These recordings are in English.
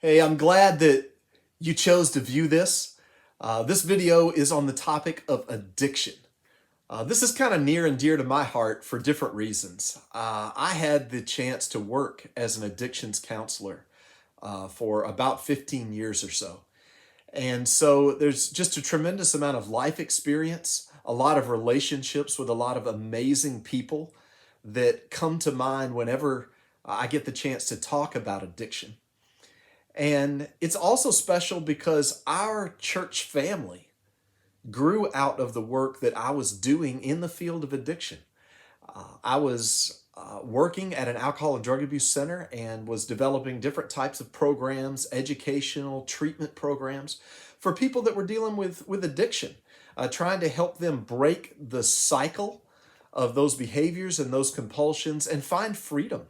Hey, I'm glad that you chose to view this. This video is on the topic of addiction. This is kind of near and dear to my heart for different reasons. I had the chance to work as an addictions counselor for about 15 years or so. And so there's just a tremendous amount of life experience, a lot of relationships with a lot of amazing people that come to mind whenever I get the chance to talk about addiction. And it's also special because our church family grew out of the work that I was doing in the field of addiction. I was working at an alcohol and drug abuse center and was developing different types of programs, educational treatment programs for people that were dealing with addiction, trying to help them break the cycle of those behaviors and those compulsions and find freedom.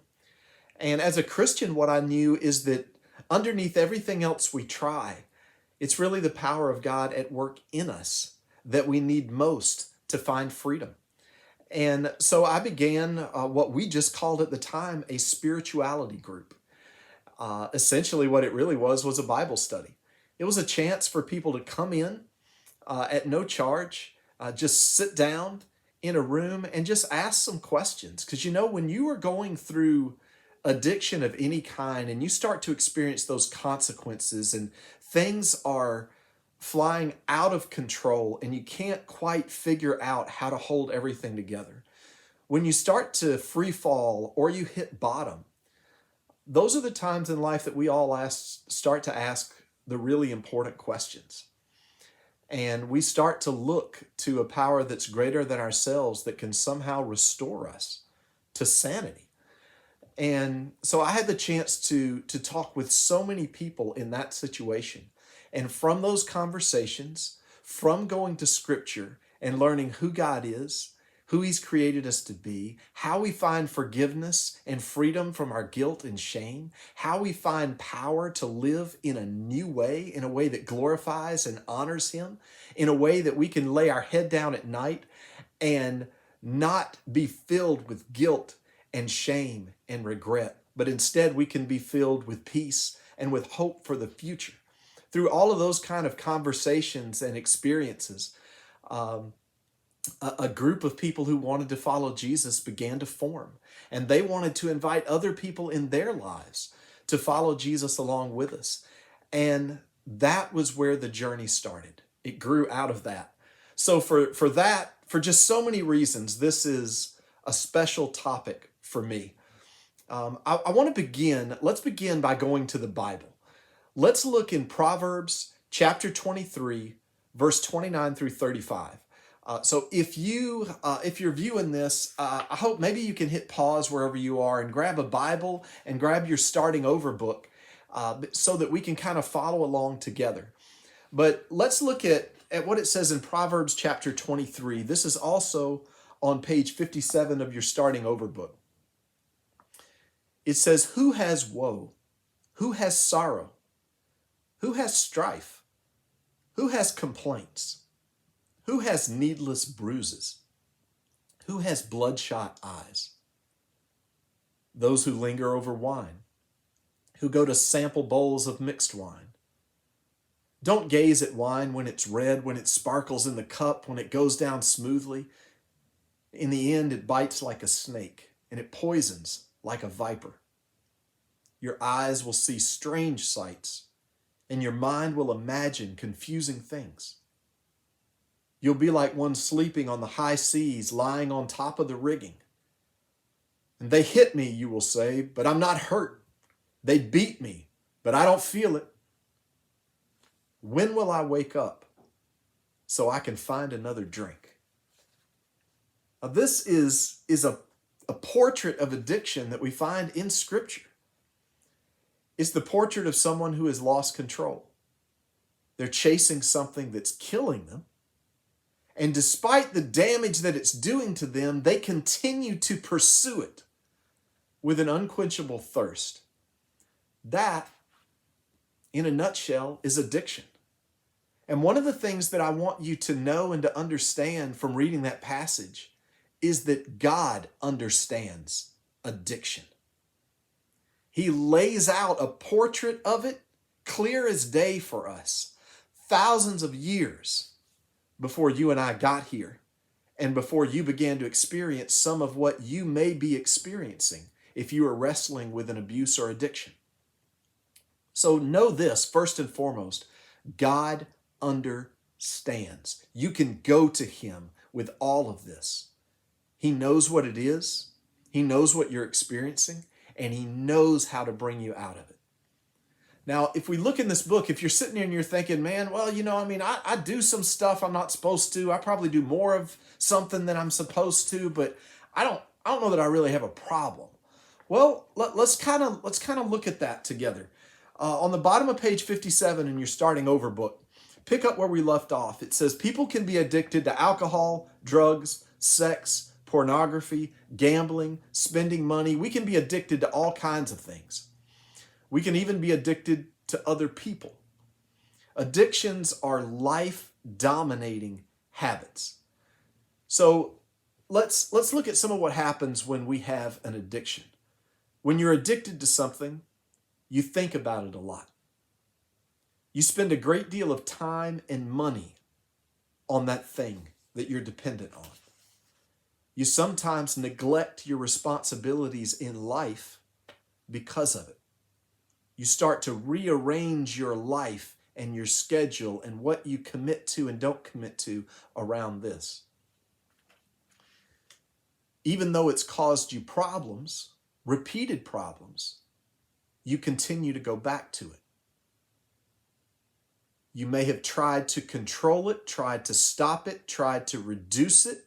And as a Christian, what I knew is that underneath everything else we try, it's really the power of God at work in us that we need most to find freedom. And so I began what we just called at the time a spirituality group. Essentially, what it really was a Bible study. It was a chance for people to come in at no charge, just sit down in a room and just ask some questions. Because when you are going through addiction of any kind and you start to experience those consequences and things are flying out of control and you can't quite figure out how to hold everything together, when you start to free fall or you hit bottom, those are the times in life that we all start to ask the really important questions. And we start to look to a power that's greater than ourselves that can somehow restore us to sanity. And so I had the chance to talk with so many people in that situation. And from those conversations, from going to scripture and learning who God is, who he's created us to be, how we find forgiveness and freedom from our guilt and shame, how we find power to live in a new way, in a way that glorifies and honors him, in a way that we can lay our head down at night and not be filled with guilt and shame and regret, but instead we can be filled with peace and with hope for the future. Through all of those kind of conversations and experiences, a group of people who wanted to follow Jesus began to form, and they wanted to invite other people in their lives to follow Jesus along with us. And that was where the journey started. It grew out of that. So for just so many reasons, this is a special topic for me. I want to let's begin by going to the Bible. Let's look in Proverbs chapter 23, verse 29 through 35. So if you're viewing this, I hope maybe you can hit pause wherever you are and grab a Bible and grab your starting over book so that we can kind of follow along together. But let's look at what it says in Proverbs chapter 23. This is also on page 57 of your starting over book. It says, "Who has woe? Who has sorrow? Who has strife? Who has complaints? Who has needless bruises? Who has bloodshot eyes? Those who linger over wine, who go to sample bowls of mixed wine. Don't gaze at wine when it's red, when it sparkles in the cup, when it goes down smoothly. In the end, it bites like a snake, and it poisons like a viper. Your eyes will see strange sights, and your mind will imagine confusing things. You'll be like one sleeping on the high seas, lying on top of the rigging. And they hit me, you will say, but I'm not hurt. They beat me, but I don't feel it. When will I wake up so I can find another drink?" Now, this is a portrait of addiction that we find in Scripture. It's the portrait of someone who has lost control. They're chasing something that's killing them. And despite the damage that it's doing to them, they continue to pursue it with an unquenchable thirst. That, in a nutshell, is addiction. And one of the things that I want you to know and to understand from reading that passage is that God understands addiction. He lays out a portrait of it clear as day for us, thousands of years before you and I got here and before you began to experience some of what you may be experiencing if you are wrestling with an abuse or addiction. So know this, first and foremost, God understands. You can go to him with all of this. He knows what it is. He knows what you're experiencing, and he knows how to bring you out of it. Now, if we look in this book, if you're sitting here and you're thinking, man, well, I do some stuff I'm not supposed to. I probably do more of something than I'm supposed to, but I don't know that I really have a problem. Well, let's kind of look at that together. On the bottom of page 57 in your starting over book, pick up where we left off. It says people can be addicted to alcohol, drugs, sex, pornography, gambling, spending money. We can be addicted to all kinds of things. We can even be addicted to other people. Addictions are life-dominating habits. So let's look at some of what happens when we have an addiction. When you're addicted to something, you think about it a lot. You spend a great deal of time and money on that thing that you're dependent on. You sometimes neglect your responsibilities in life because of it. You start to rearrange your life and your schedule and what you commit to and don't commit to around this. Even though it's caused you problems, repeated problems, you continue to go back to it. You may have tried to control it, tried to stop it, tried to reduce it,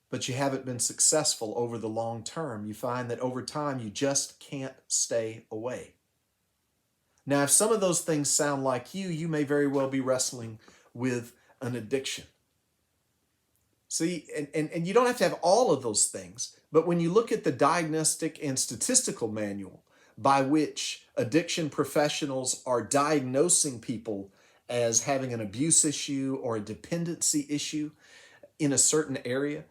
but you haven't been successful over the long term. You find that over time, you just can't stay away. Now, if some of those things sound like you may very well be wrestling with an addiction. See, and you don't have to have all of those things, but when you look at the diagnostic and statistical manual by which addiction professionals are diagnosing people as having an abuse issue or a dependency issue in a certain area,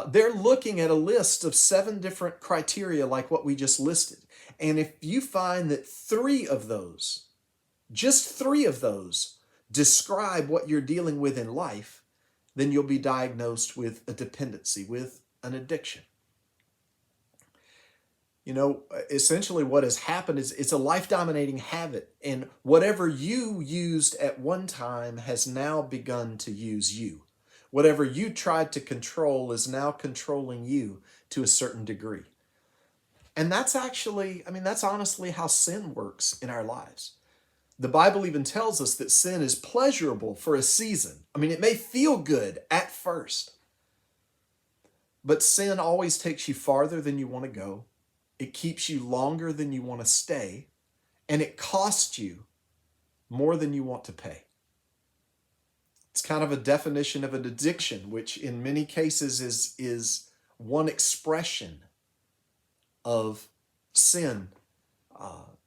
they're looking at a list of 7 different criteria like what we just listed. And if you find that 3 of those, just 3 of those, describe what you're dealing with in life, then you'll be diagnosed with a dependency, with an addiction. Essentially what has happened is it's a life-dominating habit, and whatever you used at one time has now begun to use you. Whatever you tried to control is now controlling you to a certain degree. And that's honestly how sin works in our lives. The Bible even tells us that sin is pleasurable for a season. It may feel good at first, but sin always takes you farther than you want to go. It keeps you longer than you want to stay, and it costs you more than you want to pay. It's kind of a definition of an addiction, which in many cases is one expression of sin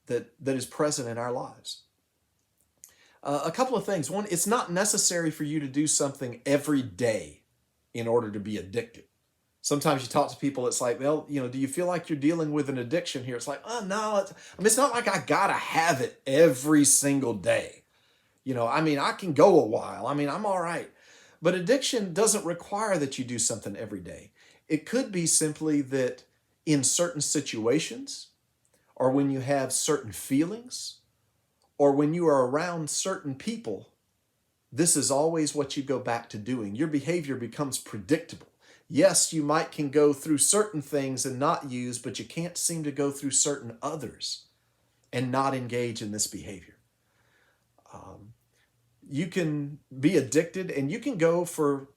that is present in our lives. A couple of things. One, it's not necessary for you to do something every day in order to be addicted. Sometimes you talk to people, it's like, well, do you feel like you're dealing with an addiction here? It's like, oh, no. It's not like I got to have it every single day. I can go a while. I'm all right. But addiction doesn't require that you do something every day. It could be simply that in certain situations, or when you have certain feelings, or when you are around certain people, this is always what you go back to doing. Your behavior becomes predictable. Yes, you can go through certain things and not use, but you can't seem to go through certain others and not engage in this behavior. You can be addicted and you can go for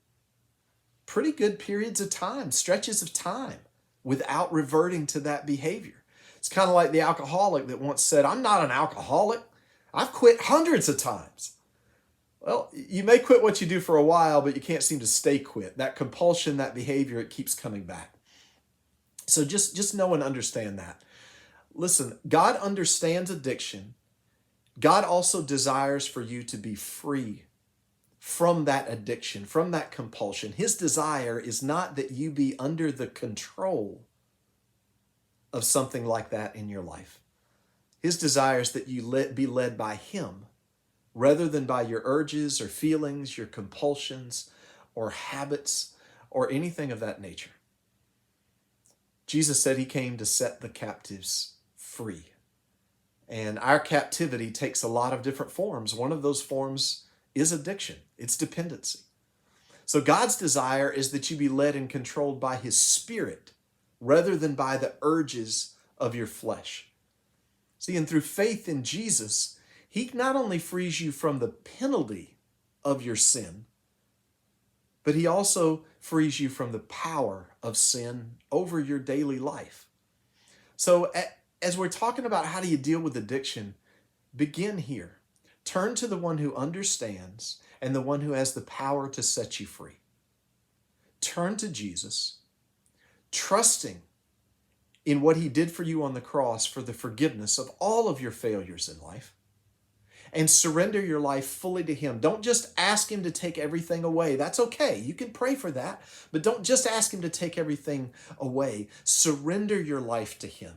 pretty good periods of time, stretches of time, without reverting to that behavior. It's kind of like the alcoholic that once said, I'm not an alcoholic. I've quit hundreds of times. Well, you may quit what you do for a while, but you can't seem to stay quit. That compulsion, that behavior, it keeps coming back. So just know and understand that. Listen, God understands addiction. God also desires for you to be free from that addiction, from that compulsion. His desire is not that you be under the control of something like that in your life. His desire is that you be led by Him rather than by your urges or feelings, your compulsions or habits or anything of that nature. Jesus said He came to set the captives free. And our captivity takes a lot of different forms. One of those forms is addiction. It's dependency. So God's desire is that you be led and controlled by His Spirit rather than by the urges of your flesh. See, and through faith in Jesus, He not only frees you from the penalty of your sin, but He also frees you from the power of sin over your daily life. So as we're talking about how do you deal with addiction, begin here. Turn to the one who understands and the one who has the power to set you free. Turn to Jesus, trusting in what He did for you on the cross for the forgiveness of all of your failures in life, and surrender your life fully to Him. Don't just ask Him to take everything away. That's okay. You can pray for that, but don't just ask Him to take everything away. Surrender your life to Him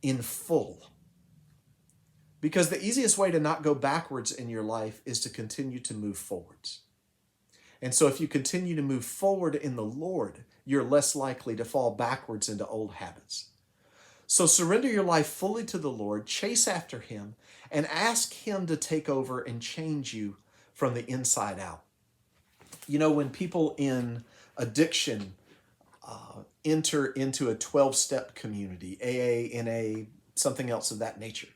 in full. Because the easiest way to not go backwards in your life is to continue to move forwards. And so if you continue to move forward in the Lord, you're less likely to fall backwards into old habits. So surrender your life fully to the Lord, chase after Him, and ask Him to take over and change you from the inside out. You know, when people in addiction enter into a 12-step community, AA, NA, something else of that nature,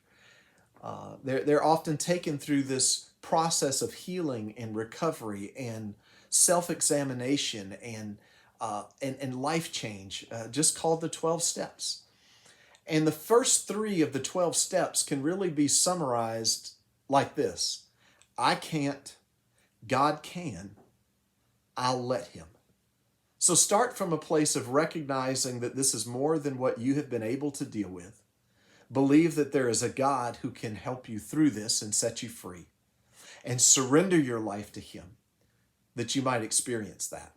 they're often taken through this process of healing and recovery and self-examination and life change, just called the 12 steps. And the first 3 of the 12 steps can really be summarized like this: I can't, God can, I'll let Him. So start from a place of recognizing that this is more than what you have been able to deal with. Believe that there is a God who can help you through this and set you free. And surrender your life to Him that you might experience that.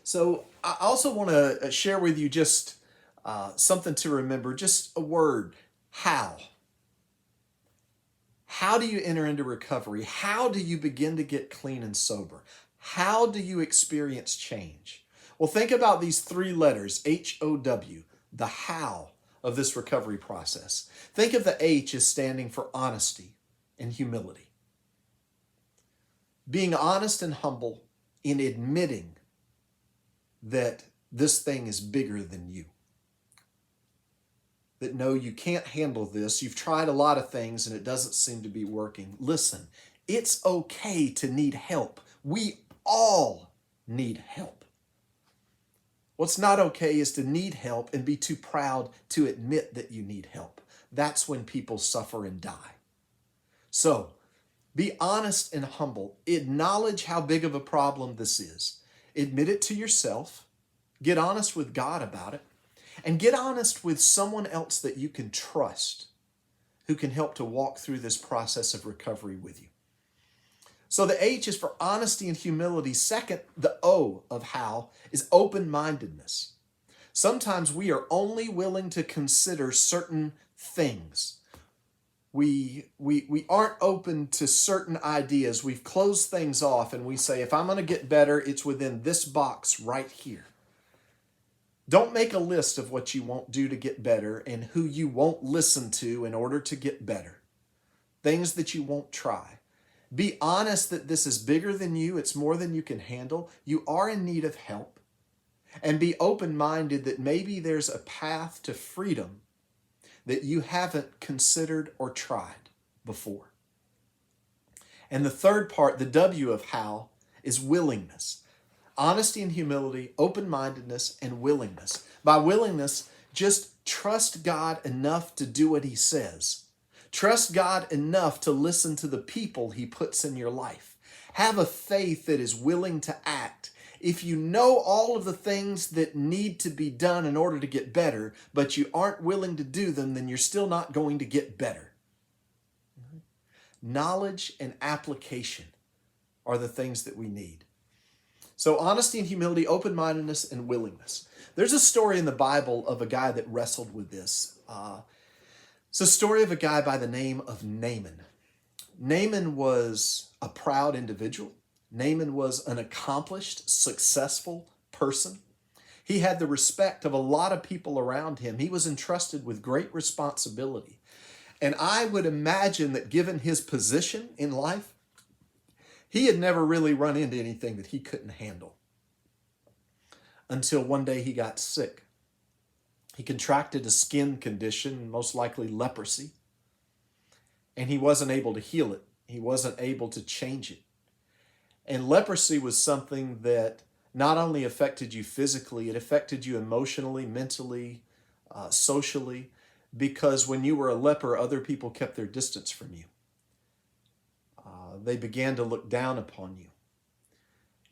So I also want to share with you just something to remember, just a word: how. How do you enter into recovery? How do you begin to get clean and sober? How do you experience change? Well, think about these 3 letters, H-O-W, the how of this recovery process. Think of the H as standing for honesty and humility. Being honest and humble in admitting that this thing is bigger than you. That no, you can't handle this. You've tried a lot of things and it doesn't seem to be working. Listen, it's okay to need help. We all need help. What's not okay is to need help and be too proud to admit that you need help. That's when people suffer and die. So, be honest and humble. Acknowledge how big of a problem this is. Admit it to yourself. Get honest with God about it. And get honest with someone else that you can trust, who can help to walk through this process of recovery with you. So the H is for honesty and humility. Second, the O of how is open-mindedness. Sometimes we are only willing to consider certain things. We aren't open to certain ideas. We've closed things off and we say, if I'm going to get better, it's within this box right here. Don't make a list of what you won't do to get better and who you won't listen to in order to get better. Things that you won't try. Be honest that this is bigger than you. It's more than you can handle. You are in need of help. And be open-minded that maybe there's a path to freedom that you haven't considered or tried before. And the third part, the W of how, is willingness. Honesty and humility, open-mindedness, and willingness. By willingness, just trust God enough to do what He says. Trust God enough to listen to the people He puts in your life. Have a faith that is willing to act. If you know all of the things that need to be done in order to get better, but you aren't willing to do them, then you're still not going to get better. Knowledge and application are the things that we need. So honesty and humility, open-mindedness, and willingness. There's a story in the Bible of a guy that wrestled with this. It's a story of a guy by the name of Naaman. Naaman was a proud individual. Naaman was an accomplished, successful person. He had the respect of a lot of people around him. He was entrusted with great responsibility. And I would imagine that given his position in life, he had never really run into anything that he couldn't handle until one day he got sick. He contracted a skin condition, most likely leprosy, and he wasn't able to heal it. He wasn't able to change it. And leprosy was something that not only affected you physically, it affected you emotionally, mentally, socially, because when you were a leper, other people kept their distance from you. They began to look down upon you.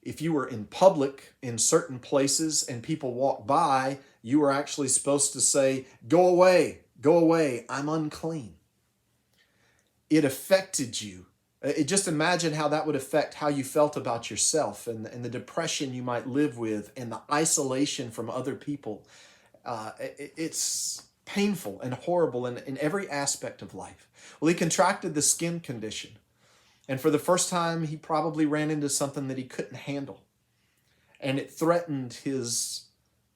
If you were in public in certain places and people walked by, you were actually supposed to say, go away, I'm unclean. It affected you. Just imagine how that would affect how you felt about yourself and the depression you might live with and the isolation from other people. It's painful and horrible in every aspect of life. Well, he contracted the skin condition. And for the first time, he probably ran into something that he couldn't handle. And it threatened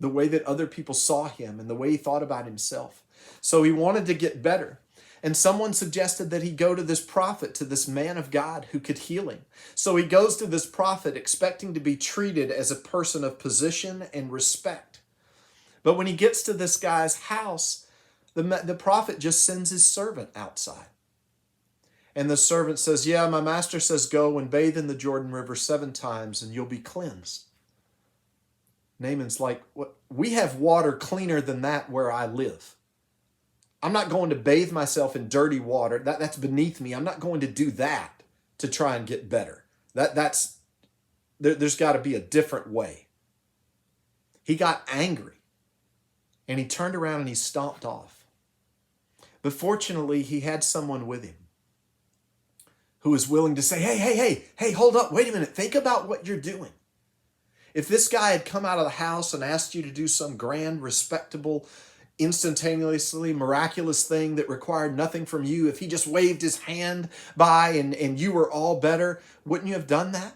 the way that other people saw him and the way he thought about himself. So he wanted to get better. And someone suggested that he go to this prophet, to this man of God who could heal him. So he goes to this prophet expecting to be treated as a person of position and respect. But when he gets to this guy's house, the prophet just sends his servant outside. And the servant says, yeah, my master says, go and bathe in the Jordan River 7 times and you'll be cleansed. Naaman's like, what? We have water cleaner than that where I live. I'm not going to bathe myself in dirty water. That's beneath me. I'm not going to do that to try and get better. There's got to be a different way. He got angry and he turned around and he stomped off. But fortunately, he had someone with him who was willing to say, hey, hold up, wait a minute, think about what you're doing. If this guy had come out of the house and asked you to do some grand, respectable, instantaneously miraculous thing that required nothing from you, if he just waved his hand by and you were all better, wouldn't you have done that?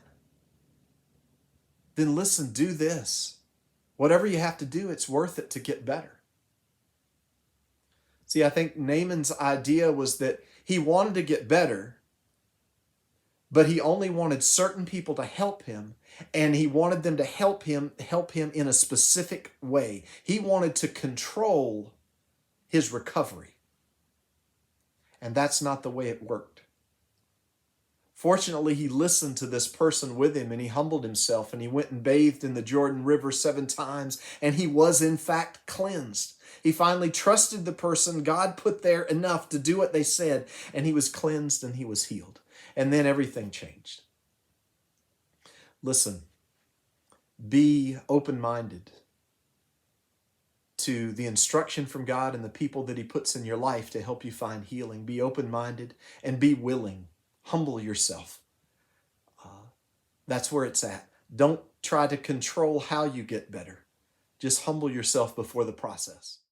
Then listen, do this. Whatever you have to do, it's worth it to get better. See, I think Naaman's idea was that he wanted to get better, but he only wanted certain people to help him, and he wanted them to help him in a specific way. He wanted to control his recovery. And that's not the way it worked. Fortunately, he listened to this person with him and he humbled himself and he went and bathed in the Jordan River 7 times and he was in fact cleansed. He finally trusted the person God put there enough to do what they said, and he was cleansed and he was healed. And then everything changed. Listen, be open-minded to the instruction from God and the people that he puts in your life to help you find healing. Be open-minded and be willing. Humble yourself. That's where it's at. Don't try to control how you get better. Just humble yourself before the process.